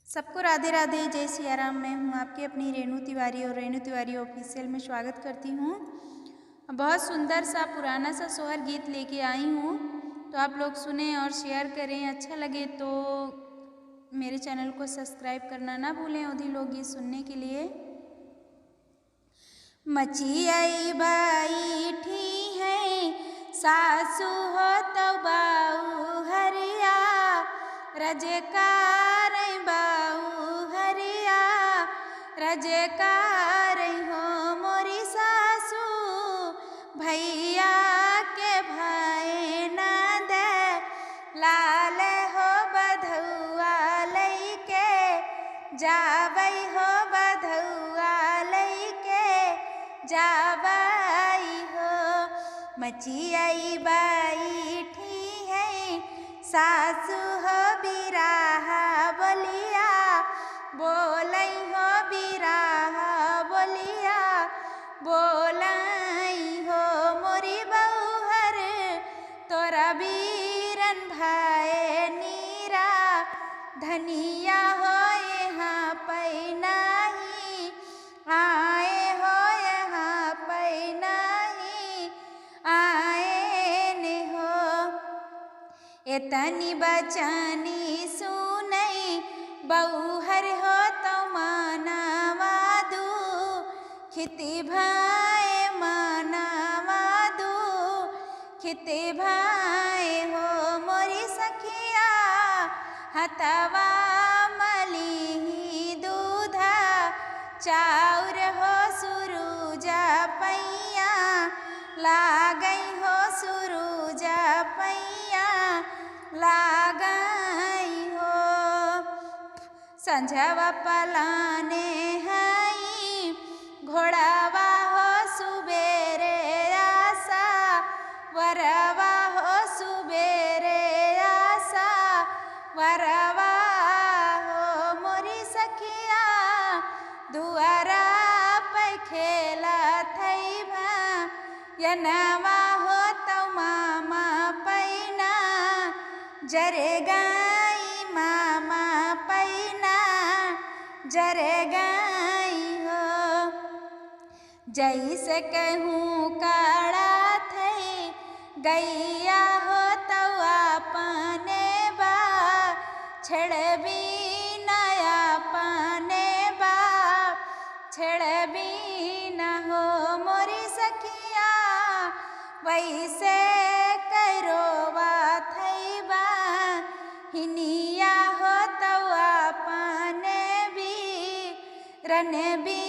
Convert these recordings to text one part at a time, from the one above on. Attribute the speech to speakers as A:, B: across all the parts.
A: सबको राधे राधे, जय सिया राम। मैं हूँ आपकी अपनी रेणु तिवारी और रेणु तिवारी ऑफिशियल में स्वागत करती हूँ। बहुत सुंदर सा पुराना सा सोहर गीत लेके आई हूँ, तो आप लोग सुने और शेयर करें। अच्छा लगे तो मेरे चैनल को सब्सक्राइब करना ना भूलें उन्हीं लोग गीत सुनने के लिए। मचियाई बैठी है सासू हो तो बाऊ हरिया, रजकार बाऊ हरिया, रजकार हो मोरी सासू, भैया के भाई ना दे लाल हो बधुआ लैके, जावई हो बधुआ लैके जावई हो। मचियाई बैठी है सासू हो बिराहा बोलिया, बोलई हो बिराहा बोलिया, बोलई हो मोरी बउहर तोरा बीरन भाई नीरा, धनिया हो यहाँ पैनाही आए हो, यहाँ पैनाही आए ने हो। एतनी बचनी सुनई बउहर हो तो मानवा दू, खिती भाई मानवा दू, खिती भाई हो मोरी सखिया, हतवा मली दूधा चाउर हो सुरुजा पैया, लागई हो सुरुजा पैया लागई हो। संझवा पलाने हई घोड़ावा हो सुबेरे आसा, वरवा हो सुबेरे आसा, वरवा हो मोरी सखिया, दुआरा पे खेला थई भा, यनवा हो तो मामा पैना, जरे गाई मामा पैना, जरे गाई हो। जैसे कहूँ काड़ा थई गैया हो तो अपने बा, छेड़बी नया पाने बा, छेड़बी न हो मोरी सखिया, वैसे कैरोवा थई बा, हिनिया हो तो अपने भी रन भी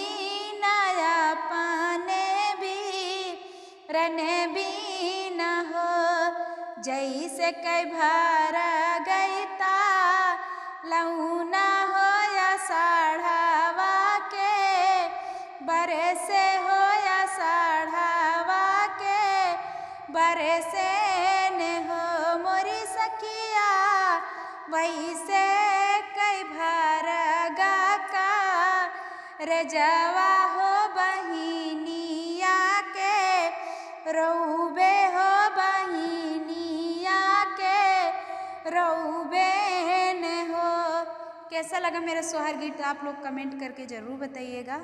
A: नया पाने भी रन भी न हो। जैसे कै भारा गईता लौना हो या साढ़ावा के, बरसे हो या साढ़ावा के, बरसे ने हो मोरी सखिया, वैसे कई भारगा का रजवा हो बहिनिया के, रौबे हो बहिनिया के, रौबे ने हो। कैसा लगा मेरा सोहर गीत आप लोग कमेंट करके ज़रूर बताइएगा।